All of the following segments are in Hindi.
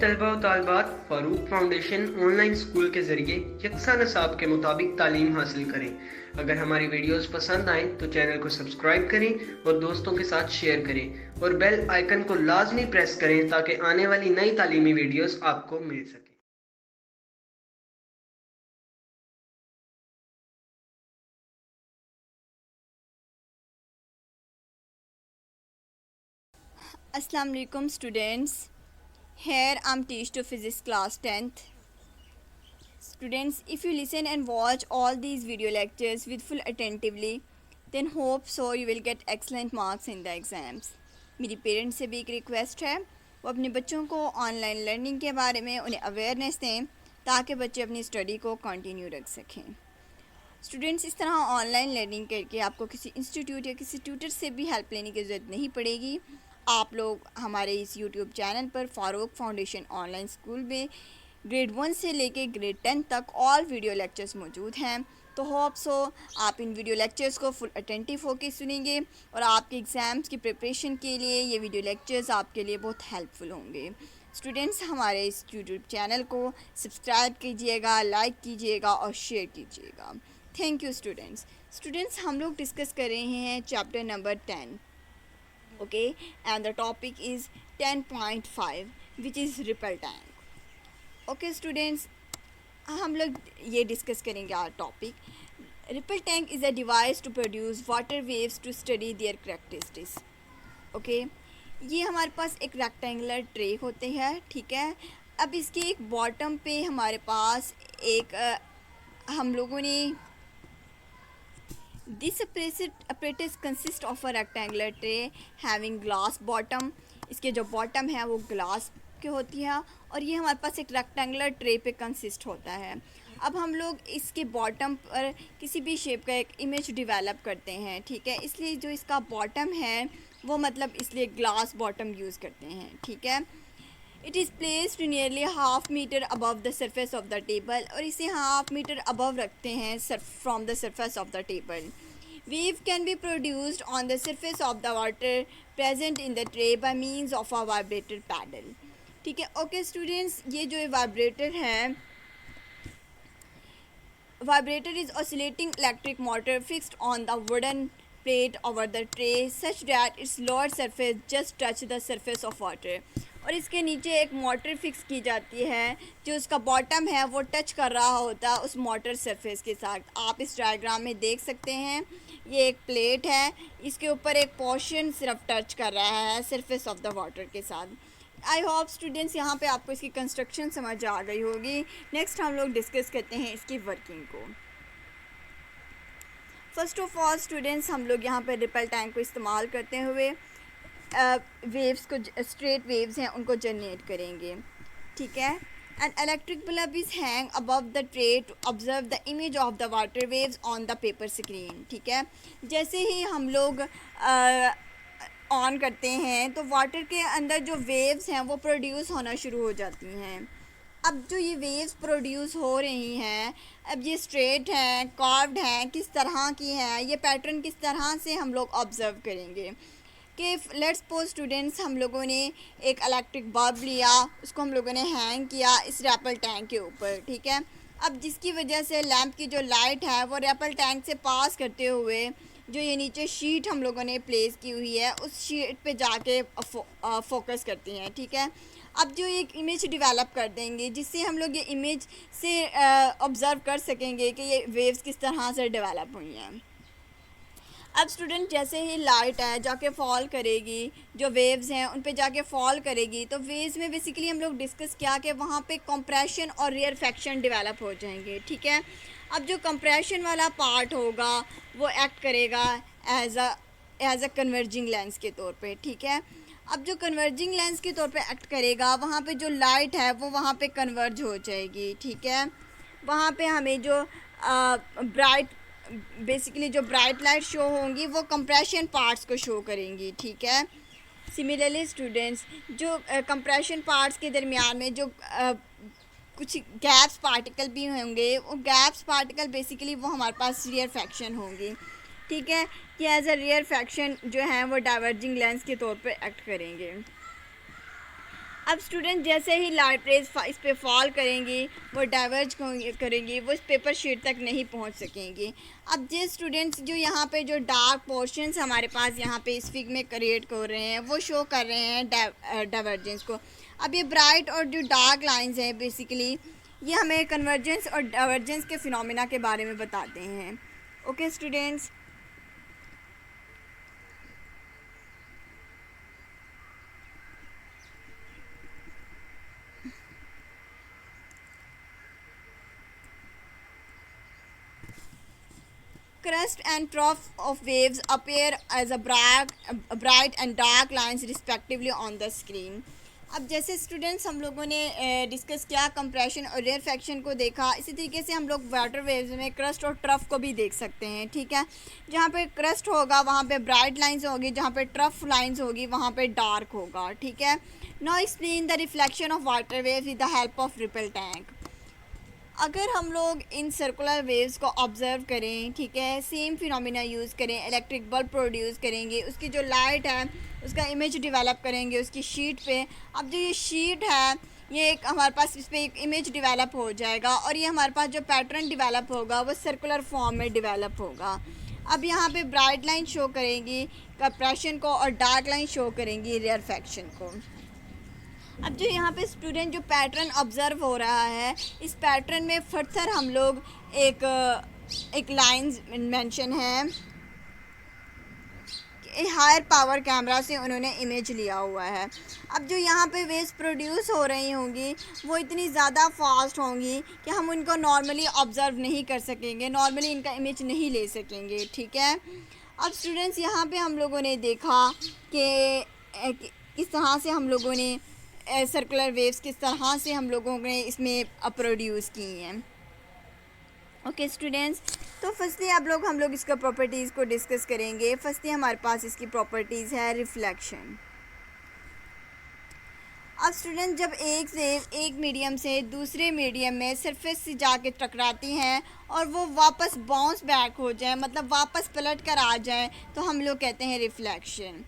तलबा व तालिबात फ़ारूक फाउंडेशन ऑनलाइन स्कूल के ज़रिए यकसा निसाब के मुताबिक तालीम हासिल करें। अगर हमारी वीडियोस पसंद आएँ तो चैनल को सब्सक्राइब करें और दोस्तों के साथ शेयर करें और बेल आइकन को लाजमी प्रेस करें ताकि आने वाली नई तालीमी वीडियोस आपको मिल सके। Assalamu alaikum students. Here I am teach to physics class 10th. Students, if you listen and watch all these video lectures with full attentively, then hope so you will get excellent marks in the exams. मेरी पेरेंट्स से भी एक रिक्वेस्ट है, वो अपने बच्चों को ऑनलाइन लर्निंग के बारे में उन्हें अवेयरनेस दें ताकि बच्चे अपनी स्टडी को कंटिन्यू रख सकें। स्टूडेंट्स, इस तरह ऑनलाइन लर्निंग करके आपको किसी इंस्टीट्यूट या किसी ट्यूटर से भी हेल्प लेने की ज़रूरत नहीं पड़ेगी। आप लोग हमारे इस यूट्यूब चैनल पर फ़ारूक फाउंडेशन ऑनलाइन स्कूल में ग्रेड 1 से लेके ग्रेड 10 तक ऑल वीडियो लेक्चर्स मौजूद हैं। तो होप सो आप इन वीडियो लेक्चर्स को फुल अटेंटिव होकर सुनेंगे और आपके एग्ज़ाम्स की प्रिपरेशन के लिए ये वीडियो लेक्चर्स आपके लिए बहुत हेल्पफुल होंगे। स्टूडेंट्स, हमारे इस यूट्यूब चैनल को सब्सक्राइब कीजिएगा, लाइक कीजिएगा और शेयर कीजिएगा। थैंक यू स्टूडेंट्स, हम लोग डिस्कस कर रहे हैं chapter number 10, okay, and the topic is 10.5 which is ripple tank. Okay students, हम लोग ये डिस्कस करेंगे आज topic. Ripple tank is a device to produce water waves to study their characteristics. Okay, ये हमारे पास एक रेक्टेंगुलर ट्रे होते हैं, ठीक है। अब इसके एक बॉटम पे हमारे पास एक हम लोगों ने This apparatus consists of a rectangular tray having glass bottom. इसके जो बॉटम है वो ग्लास के होती है और ये हमारे पास एक रेक्टेंगुलर ट्रे पे कंसिस्ट होता है। अब हम लोग इसके बॉटम पर किसी भी शेप का एक इमेज डेवलप करते हैं, ठीक है। इसलिए जो इसका बॉटम है वो मतलब इसलिए ग्लास बॉटम यूज़ करते हैं, ठीक है। It is placed nearly half metre above the surface of the table, और इसे हाफ मीटर अबव रखते हैं from the surface of the table. Wave can be produced on the surface of the water present in the tray by means of a vibrator paddle, ठीक है। ओके स्टूडेंट्स, ये जो वाइब्रेटर है, vibrator is oscillating electric motor fixed on the wooden plate over the tray such that its lower surface just touch the surface of water, और इसके नीचे एक मोटर फिक्स की जाती है जो उसका बॉटम है वो टच कर रहा होता है उस मोटर सरफेस के साथ। आप इस डायग्राम में देख सकते हैं, ये एक प्लेट है, इसके ऊपर एक पोर्शन सिर्फ टच कर रहा है सरफेस ऑफ द वाटर के साथ। आई होप स्टूडेंट्स यहाँ पे आपको इसकी कंस्ट्रक्शन समझ आ गई होगी। नेक्स्ट हम लोग डिस्कस करते हैं इसकी वर्किंग को। फर्स्ट ऑफ ऑल स्टूडेंट्स, हम लोग यहाँ पर रिपल टैंक को इस्तेमाल करते हुए वेव्स को, स्ट्रेट वेव्स हैं उनको जनरेट करेंगे, ठीक है। And electric bulb is hang above the tray to observe the image of the water waves on the paper screen, ठीक है। जैसे ही हम लोग ऑन करते हैं तो वाटर के अंदर जो वेव्स हैं वो प्रोड्यूस होना शुरू हो जाती हैं। अब जो ये वेव्स प्रोड्यूस हो रही हैं, अब ये स्ट्रेट हैं, कर्व्ड हैं, किस तरह की हैं, ये पैटर्न किस तरह से हम लोग ऑब्ज़र्व करेंगे कि लेट्स सपोज स्टूडेंट्स, हम लोगों ने एक इलेक्ट्रिक बल्ब लिया, उसको हम लोगों ने हैंग किया इस रेपल टैंक के ऊपर, ठीक है। अब जिसकी वजह से लैंप की जो लाइट है वो रेपल टैंक से पास करते हुए जो ये नीचे शीट हम लोगों ने प्लेस की हुई है उस शीट पे जाके फोकस करती हैं, ठीक है। अब जो एक इमेज डेवलप कर देंगे जिससे हम लोग ये इमेज से ऑब्ज़र्व कर सकेंगे कि ये वेव्स किस तरह से डेवलप हुई हैं। अब स्टूडेंट, जैसे ही लाइट है जाके फॉल करेगी, जो वेव्स हैं उन पे जाके फॉल करेगी, तो वेव्स में बेसिकली हम लोग डिस्कस किया कि वहाँ पे कंप्रेशन और रेयरफेक्शन डेवलप हो जाएंगे, ठीक है। अब जो कंप्रेशन वाला पार्ट होगा वो एक्ट करेगा एज अ कन्वर्जिंग लेंस के तौर पे, ठीक है। अब जो कन्वर्जिंग लेंस के तौर पे एक्ट करेगा, वहाँ पे जो लाइट है वो वहाँ पे कन्वर्ज हो जाएगी, ठीक है। वहाँ पे हमें जो बेसिकली जो ब्राइट लाइट शो होंगी वो कंप्रेशन पार्ट्स को शो करेंगी, ठीक है। सिमिलरली स्टूडेंट्स, जो कंप्रेशन पार्ट्स के दरमियान में जो कुछ गैप्स पार्टिकल भी होंगे, वो गैप्स पार्टिकल बेसिकली वो हमारे पास रेयरफेक्शन होंगी, ठीक है। कि एज अ रेयरफेक्शन जो है वो डाइवर्जिंग लेंस के तौर पर एक्ट करेंगे। अब स्टूडेंट जैसे ही लाइट रेज इस पे फॉल करेंगी वो डाइवर्ज करेंगी, वो इस पेपर शीट तक नहीं पहुंच सकेंगी। अब जो स्टूडेंट्स जो यहाँ पे जो डार्क पोर्शंस हमारे पास यहाँ पे इस फिग में क्रिएट कर रहे हैं वो शो कर रहे हैं डाइवर्जेंस को। अब ये ब्राइट और जो डार्क लाइंस हैं बेसिकली ये हमें कन्वर्जेंस और डाइवर्जेंस के फिनोमेना के बारे में बताते हैं। Okay students, crust and trough of waves appear as a bright and dark lines respectively on the screen. अब जैसे स्टूडेंट्स हम लोगों ने डिस्कस किया कंप्रेशन और रेयरफेक्शन को देखा, इसी तरीके से हम लोग वाटर वेव्स में क्रस्ट और ट्रफ को भी देख सकते हैं। ठीक है, जहाँ पे क्रस्ट होगा वहाँ पे ब्राइट लाइंस होगी, जहाँ पे ट्रफ लाइंस होगी वहाँ पे डार्क होगा। ठीक है, now explain the reflection of water waves with the help of ripple tank. अगर हम लोग इन सर्कुलर वेव्स को ऑब्ज़र्व करें, ठीक है, सेम फिनोमिना यूज़ करें, इलेक्ट्रिक बल्ब प्रोड्यूस करेंगे, उसकी जो लाइट है उसका इमेज डेवलप करेंगे उसकी शीट पे। अब जो ये शीट है ये एक हमारे पास इस पर एक इमेज डेवलप हो जाएगा और ये हमारे पास जो पैटर्न डेवलप होगा वो सर्कुलर फॉर्म में डेवलप होगा। अब यहाँ पे ब्राइट लाइन शो करेंगी कंप्रेशन को और डार्क लाइन शो करेंगी रेयरफेक्शन को। अब जो यहाँ पे स्टूडेंट जो पैटर्न ऑब्ज़र्व हो रहा है इस पैटर्न में फर्दर हम लोग एक लाइन मेंशन है, हायर पावर कैमरा से उन्होंने इमेज लिया हुआ है। अब जो यहाँ पे वेव्स प्रोड्यूस हो रही होंगी वो इतनी ज़्यादा फास्ट होंगी कि हम उनको नॉर्मली ऑब्ज़र्व नहीं कर सकेंगे, नॉर्मली इनका इमेज नहीं ले सकेंगे। ठीक है, अब स्टूडेंट्स यहाँ पे हम लोगों ने देखा कि किस तरह से हम लोगों ने सर्कुलर वेव्स किस तरह से हम लोगों ने इसमें प्रोड्यूस की हैं। ओके स्टूडेंट्स, तो फर्स्टली हम लोग इसका प्रॉपर्टीज़ को डिस्कस करेंगे। फर्स्टली हमारे पास इसकी प्रॉपर्टीज़ है रिफ्लेक्शन। अब स्टूडेंट जब एक वेव एक मीडियम से दूसरे मीडियम में सरफेस से जाके टकराती हैं और वो वापस बाउंस बैक हो जाए, मतलब वापस पलट कर आ जाए, तो हम लोग कहते हैं reflection.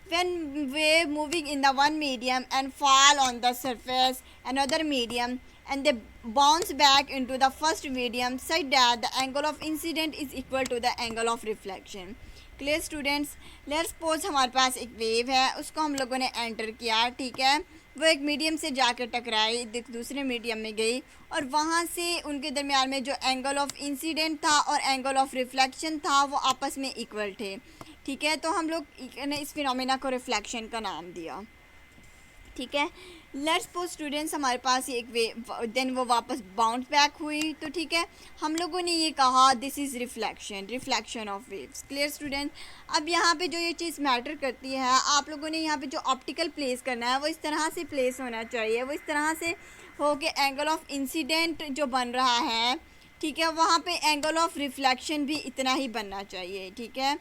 When wave moving in the one medium and fall on the surface another medium and they bounce back into the first medium such that the angle of incident is equal to the angle of reflection. Clear students? Let's suppose हमारे पास एक वेव है, उसको हम लोगों ने एंटर किया। ठीक है, वो एक मीडियम से जाकर टकराई, दूसरे मीडियम में गई और वहाँ से उनके दरमियान में जो एंगल ऑफ इंसिडेंट था और एंगल ऑफ रिफ्लेक्शन था वो आपस में इक्वल थे। ठीक है, तो हम लोग ने इस फिनोमेना को रिफ्लेक्शन का नाम दिया। ठीक है, लेट्स सपोज स्टूडेंट्स हमारे पास एक वेव देन वो वापस बाउंस बैक हुई, तो ठीक है हम लोगों ने ये कहा this is reflection of waves. Clear student? अब यहाँ पे जो ये चीज़ मैटर करती है, आप लोगों ने यहाँ पे जो ऑप्टिकल प्लेस करना है वो इस तरह से प्लेस होना चाहिए, वो इस तरह से हो कि एंगल ऑफ इंसिडेंट जो बन रहा है, ठीक है, वहाँ पे एंगल ऑफ रिफ्लेक्शन भी इतना ही बनना चाहिए। ठीक है,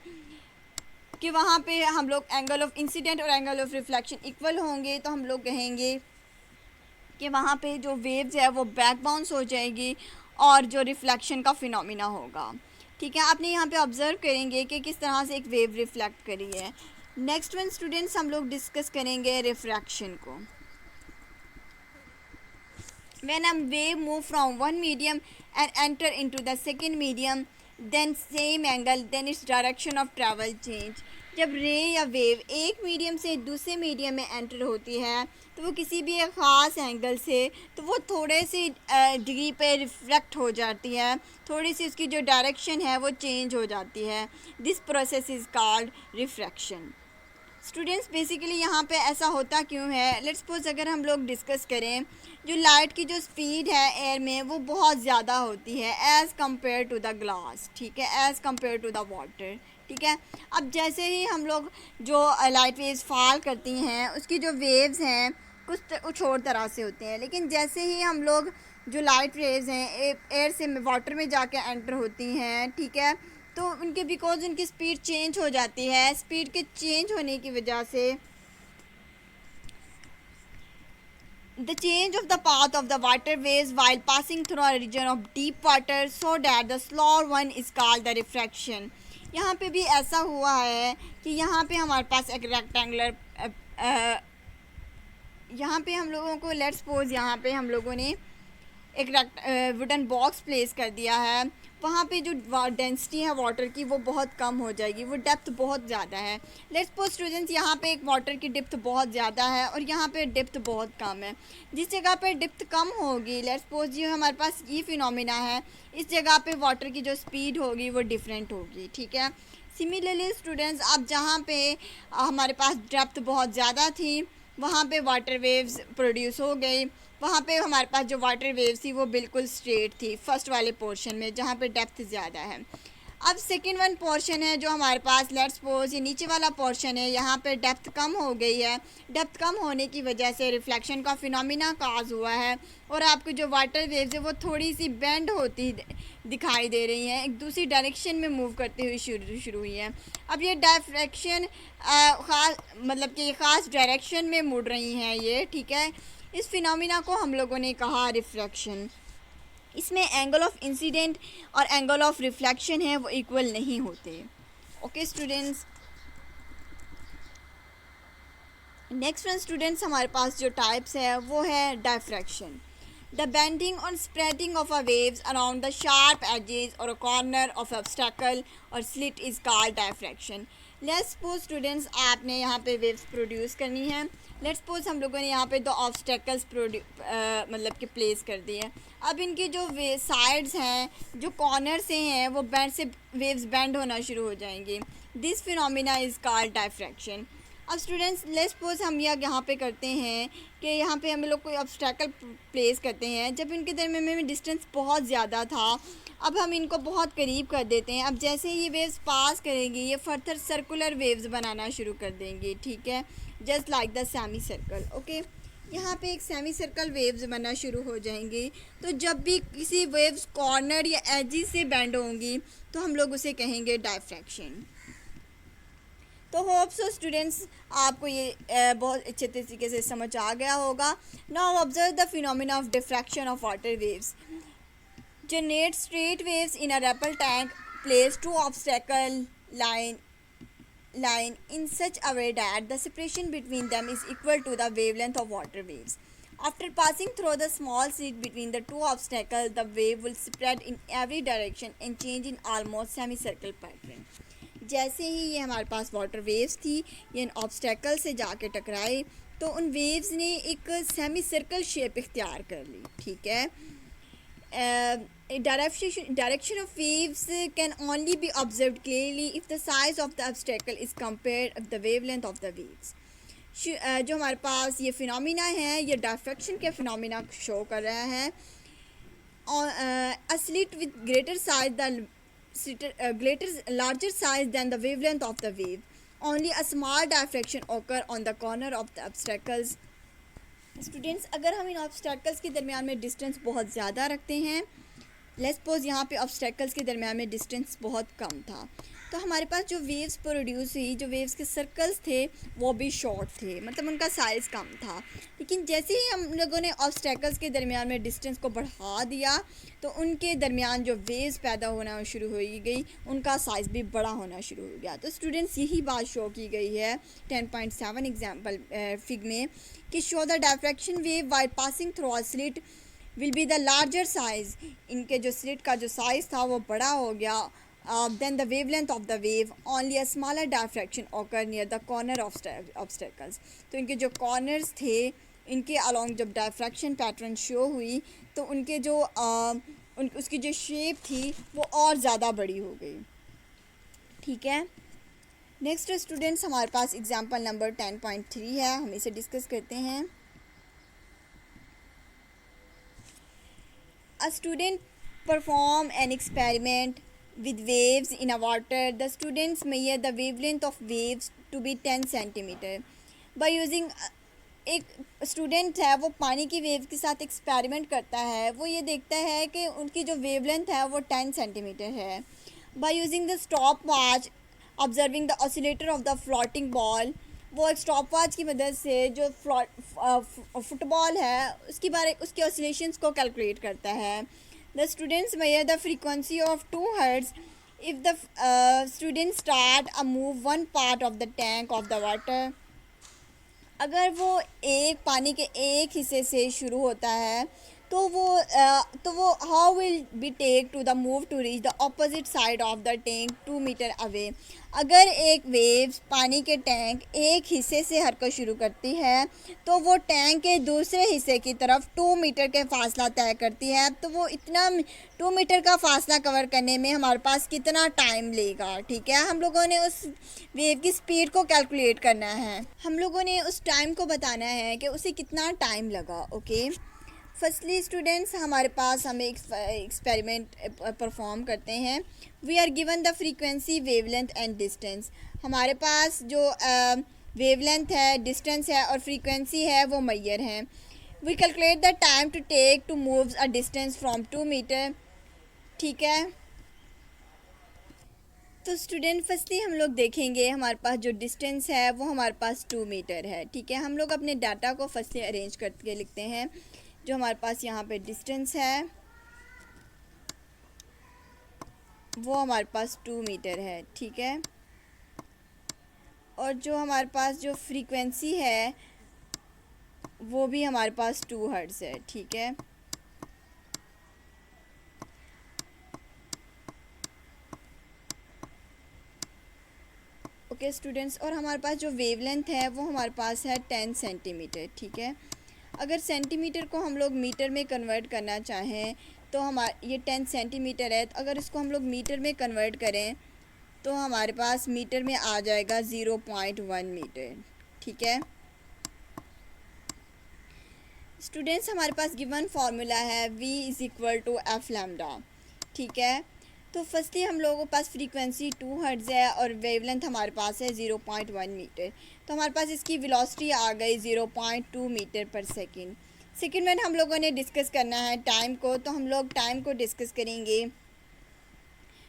कि वहाँ पे हम लोग एंगल ऑफ इंसिडेंट और एंगल ऑफ रिफ्लेक्शन इक्वल होंगे, तो हम लोग कहेंगे कि वहाँ पे जो वेव्स है वो बैक बाउंस हो जाएगी और जो रिफ्लेक्शन का फिनोमिना होगा। ठीक है, आपने यहाँ पे ऑब्ज़र्व करेंगे कि किस तरह से एक वेव रिफ्लेक्ट करी है। नेक्स्ट वन स्टूडेंट्स हम लोग डिस्कस करेंगे रिफ्रैक्शन को। When a wave move from one medium and enter into the second medium, then same angle, then its direction of travel change. जब रे या वेव एक मीडियम से दूसरे मीडियम में एंटर होती है तो वो किसी भी एक ख़ास एंगल से तो वो थोड़े सी डिग्री पे रिफ्लेक्ट हो जाती है, थोड़ी सी उसकी जो डायरेक्शन है वो चेंज हो जाती है। This process is called refraction. Students basically यहाँ पे ऐसा होता क्यों है? लेट्स सपोज अगर हम लोग डिस्कस करें, जो लाइट की जो स्पीड है एयर में वो बहुत ज़्यादा होती है as compare to the glass. ठीक है, as compare to the water. ठीक है, अब जैसे ही हम लोग जो लाइट वेव्स फॉल करती हैं उसकी जो वेव्स हैं कुछ और तरह से होते हैं, लेकिन जैसे ही हम लोग जो लाइट वेव्स हैं एयर से वाटर में जाके एंटर होती हैं, ठीक है, तो उनके बिकॉज उनकी स्पीड चेंज हो जाती है। स्पीड के चेंज होने की वजह से the change of the path of the water waves while passing through a region of deep water so that the slower one is called the refraction. यहाँ पे भी ऐसा हुआ है कि यहाँ पे हमारे पास एक रेक्टेंगुलर यहाँ पे हम लोगों को लेट्स सपोज यहाँ पे हम लोगों ने एक वुडन बॉक्स प्लेस कर दिया है, वहाँ पे जो डेंसिटी है वाटर की वो बहुत कम हो जाएगी, वो डेप्थ बहुत ज़्यादा है। लेट्स सपोज स्टूडेंट्स यहाँ पे एक वाटर की डेप्थ बहुत ज़्यादा है और यहाँ पे डेप्थ बहुत कम है। जिस जगह पे डेप्थ कम होगी, लेट्स सपोज ये हमारे पास ये फिनोमिना है, इस जगह पे वाटर की जो स्पीड होगी वो डिफरेंट होगी, ठीक है। सिमिलरली स्टूडेंट्स अब जहाँ पे हमारे पास डेप्थ बहुत ज़्यादा थी, वहाँ पे वाटर वेव्स प्रोड्यूस हो गई, वहाँ पे हमारे पास जो वाटर वेव्स थी वो बिल्कुल स्ट्रेट थी फर्स्ट वाले पोर्शन में जहाँ पे डेप्थ ज़्यादा है। अब सेकेंड वन पोर्शन है जो हमारे पास लेट्स सपोज ये नीचे वाला पोर्शन है, यहाँ पे डेप्थ कम हो गई है। डेप्थ कम होने की वजह से रिफ्लेक्शन का फिनोमिना काज हुआ है और आपको जो वाटर वेव्स है वो थोड़ी सी बेंड होती दिखाई दे रही हैं, एक दूसरी डायरेक्शन में मूव करते हुए शुरू हुई हैं। अब ये डायरेक्शन ख़ास मतलब कि ख़ास डायरेक्शन में मुड़ रही हैं ये, ठीक है। इस फिनोमिना को हम लोगों ने कहा रिफ्रैक्शन। इसमें एंगल ऑफ इंसिडेंट और एंगल ऑफ रिफ्लेक्शन है वो इक्वल नहीं होते। Okay students, next one students हमारे पास जो टाइप्स है वो है डायफ्रैक्शन। द बेंडिंग और spreading of a waves around the sharp edges और अ कॉर्नर ऑफ ऑब्स्टेकल और slit is called diffraction. Let's suppose students आपने यहाँ पे वेव्स प्रोड्यूस करनी है। लेट्स सपोज हम लोगों ने यहाँ पे दो ऑब्स्टेकल्स मतलब कि प्लेस कर दिए हैं। अब इनकी जो साइड्स हैं, जो कॉर्नर से हैं, वो बैंड से वेव्स बैंड होना शुरू हो जाएंगी। This phenomena is called diffraction. अब स्टूडेंट्स लेट्स सपोज हम यहाँ पे करते हैं कि यहाँ पे हम लोग कोई ऑब्स्टेकल प्लेस करते हैं, जब इनके दरमियान में डिस्टेंस बहुत ज़्यादा था, अब हम इनको बहुत करीब कर देते हैं। अब जैसे ही ये वेव्स पास करेंगी ये फर्दर सर्कुलर वेव्स बनाना शुरू कर देंगी, ठीक है, just like the semi circle. Okay, यहाँ पे एक सेमी सर्कल वेव्स बनना शुरू हो जाएंगी। तो जब भी किसी वेव्स कॉर्नर या एजिस से बेंड होंगी तो हम लोग उसे कहेंगे डायफ्रैक्शन। तो होप सो स्टूडेंट्स आपको ये बहुत अच्छे तरीके से समझ आ गया होगा। Now observe the phenomena of diffraction of water waves. Generate straight waves in a ripple tank, place two obstacle line in such a way that the separation between them is equal to the wavelength of water waves. After passing through the small slit between the two obstacles, the wave will spread in every direction and change in almost semicircle pattern. जैसे ही ये हमारे पास वाटर वेव्स थी, ये इन ऑब्स्टेकल से जाके टकराए तो उन वेव्स ने एक सेमी सर्कल शेप इख्तियार कर ली, ठीक है। Direction of waves can only be observed clearly if the size of the obstacle is compared with the wavelength of the waves. जो हमारे पास ये फिनोमिना है ये डायफ्रैक्शन के फिनोमिना शो कर रहा है। A slit with greater larger size than the wavelength of the wave. Only a small diffraction occur on the corner of the obstacles. Students अगर हम इन ऑब्स्टेकल्स के दरमियान में डिस्टेंस बहुत ज़्यादा रखते हैं, लेट्स सपोज यहाँ पे ऑब्स्टेकल्स के दरमियान में डिस्टेंस बहुत कम था, तो हमारे पास जो वेव्स प्रोड्यूस हुई, जो वेव्स के सर्कल्स थे वो भी शॉर्ट थे, मतलब उनका साइज़ कम था। लेकिन जैसे ही हम लोगों ने ऑब्स्टेकल्स के दरमियान में डिस्टेंस को बढ़ा दिया तो उनके दरमियान जो वेव्स पैदा होना शुरू हो गई, उनका साइज़ भी बड़ा होना शुरू हो गया। तो स्टूडेंट्स यही बात शो की गई है 10.7 एग्जाम्पल फिग में कि show the diffraction wave while passing through a slit will be the larger size. इनके जो स्लिट का जो साइज़ था वो बड़ा हो गया। Then the wavelength of the wave, only a smaller diffraction occur near the corner of obstacles. तो इनके जो corners थे, इनके along जब diffraction pattern show हुई तो उनके जो उसकी जो shape थी वो और ज़्यादा बड़ी हो गई, ठीक है। नेक्स्ट स्टूडेंट्स हमारे पास एग्जाम्पल नंबर 10.3 है, हम इसे डिस्कस करते हैं। A student perform an experiment with waves in a water. The students measure the wavelength of waves to be 10 centimeter by using एक स्टूडेंट है वो पानी की वेव के साथ एक्सपेरिमेंट करता है, वो ये देखता है कि उनकी जो वेवलेंथ है वो 10 सेंटीमीटर है। By using the stop watch observing the oscillator of the floating ball, वो एक स्टॉप वॉच की मदद से जो फुटबॉल है उसके ऑसिलेशंस को कैलकुलेट करता है। The students measure the frequency of 2 hertz if the student start a move one part of the tank of the water अगर वो एक पानी के एक हिस्से से शुरू होता है तो वो how will be take to the move to reach the opposite side of the tank 2 metre away. अगर एक वेव्स पानी के टैंक एक हिस्से से हरकत शुरू करती है तो वो टैंक के दूसरे हिस्से की तरफ 2 मीटर के फासला तय करती है। तो वो इतना 2 मीटर का फासला कवर करने में हमारे पास कितना टाइम लेगा, ठीक है। हम लोगों ने उस वेव की स्पीड को कैलकुलेट करना है, हम लोगों ने उस टाइम को बताना है कि उसे कितना टाइम लगा। ओके, फर्स्टली स्टूडेंट्स हमारे पास हम एक एक्सपेरिमेंट परफॉर्म करते हैं। We are given the frequency, wavelength and distance. हमारे पास जो वेवलेंथ है, डिस्टेंस है और फ्रीक्वेंसी है वो मैयर हैं। We calculate the time to take to move a distance from 2 metre, ठीक है। तो स्टूडेंट फर्स्टली हम लोग देखेंगे हमारे पास जो डिस्टेंस है वो हमारे पास 2 मीटर है, ठीक है। हम लोग अपने डाटा को फर्स्टली अरेंज करके लिखते हैं। जो हमारे पास यहाँ पे डिस्टेंस है वो हमारे पास 2 मीटर है, ठीक है। और जो हमारे पास जो फ्रीक्वेंसी है वो भी हमारे पास 2 हर्ट्ज़ है, ठीक है। ओके स्टूडेंट्स, और हमारे पास जो वेवलेंथ है वो हमारे पास है 10 सेंटीमीटर, ठीक है। अगर सेंटीमीटर को हम लोग मीटर में कन्वर्ट करना चाहें तो ये 10 सेंटीमीटर है, तो अगर इसको हम लोग मीटर में कन्वर्ट करें तो हमारे पास मीटर में आ जाएगा 0.1 मीटर, ठीक है। स्टूडेंट्स हमारे पास गिवन फार्मूला है v is equal to F lambda, ठीक है। तो फर्स्टली हम लोगों के पास फ्रीक्वेंसी 2 हर्ट्ज़ है और वेवलेंथ हमारे पास है 0.1 मीटर। तो हमारे पास इसकी वेलोसिटी आ गई 0.2 मीटर पर सेकंड। सेकंड में हम लोगों ने डिस्कस करना है टाइम को, तो हम लोग टाइम को डिस्कस करेंगे।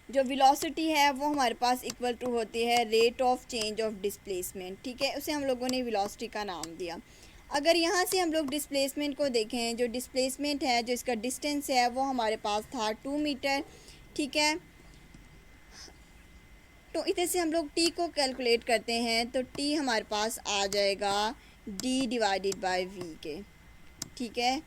जो वेलोसिटी है वो हमारे पास इक्वल टू होती है rate of change of displacement, ठीक है। उसे हम लोगों ने वेलोसिटी का नाम दिया। अगर यहाँ से हम लोग डिस्प्लेसमेंट को देखें, जो डिस्प्लेसमेंट है, जो इसका डिस्टेंस है वो हमारे पास था 2 मीटर, ठीक है। तो इधर से हम लोग टी को कैलकुलेट करते हैं तो टी हमारे पास आ जाएगा d डिवाइडेड बाय v के, ठीक है,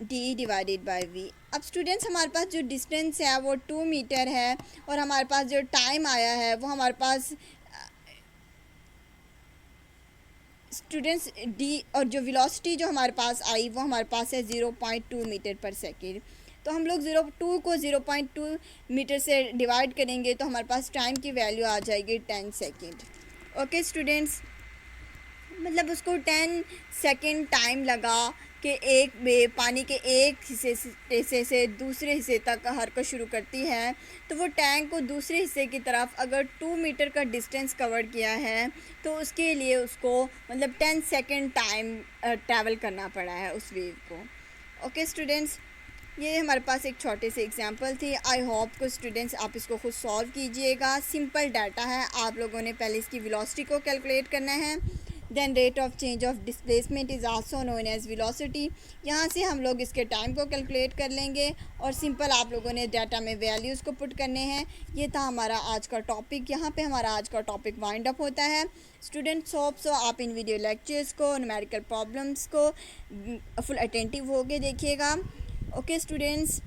d डिवाइडेड बाय v। अब स्टूडेंट्स हमारे पास जो डिस्टेंस है वो 2 मीटर है और हमारे पास जो टाइम आया है वो हमारे पास स्टूडेंट्स d, और जो वेलोसिटी जो हमारे पास आई वो हमारे पास है 0.2 मीटर पर सेकेंड। तो हम लोग 0.2 को 0.2 मीटर से डिवाइड करेंगे तो हमारे पास टाइम की वैल्यू आ जाएगी 10 सेकेंड। ओके स्टूडेंट्स, मतलब उसको 10 सेकेंड टाइम लगा कि एक पानी के एक हिस्से से दूसरे हिस्से तक हरकत शुरू करती है। तो वो टैंक को दूसरे हिस्से की तरफ अगर 2 मीटर का डिस्टेंस कवर किया है तो उसके लिए उसको मतलब 10 सेकेंड टाइम ट्रैवल करना पड़ा है उस वेव को। ओके स्टूडेंट्स, ये हमारे पास एक छोटे से एग्जांपल थी। आई होप को स्टूडेंट्स आप इसको खुद सॉल्व कीजिएगा। सिंपल डाटा है, आप लोगों ने पहले इसकी वेलोसिटी को कैलकुलेट करना है। Then rate of change of displacement is also known as velocity. यहाँ से हम लोग इसके टाइम को कैलकुलेट कर लेंगे और सिंपल आप लोगों ने डाटा में वैल्यूज़ को पुट करने हैं। ये था हमारा आज का टॉपिक। यहाँ पे हमारा आज का टॉपिक वाइंड अप होता है। स्टूडेंट्स होप सो आप इन वीडियो लेक्चर्स को, न्यूमेरिकल प्रॉब्लम्स को फुल अटेंटिव होके देखिएगा। ओके स्टूडेंट्स,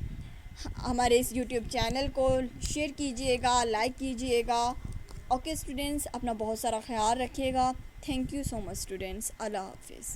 हमारे इस यूट्यूब चैनल को शेयर कीजिएगा, लाइक कीजिएगा। ओके स्टूडेंट्स, अपना बहुत सारा ख्याल रखिएगा। Thank you so much students. अल्लाह हाफिज़।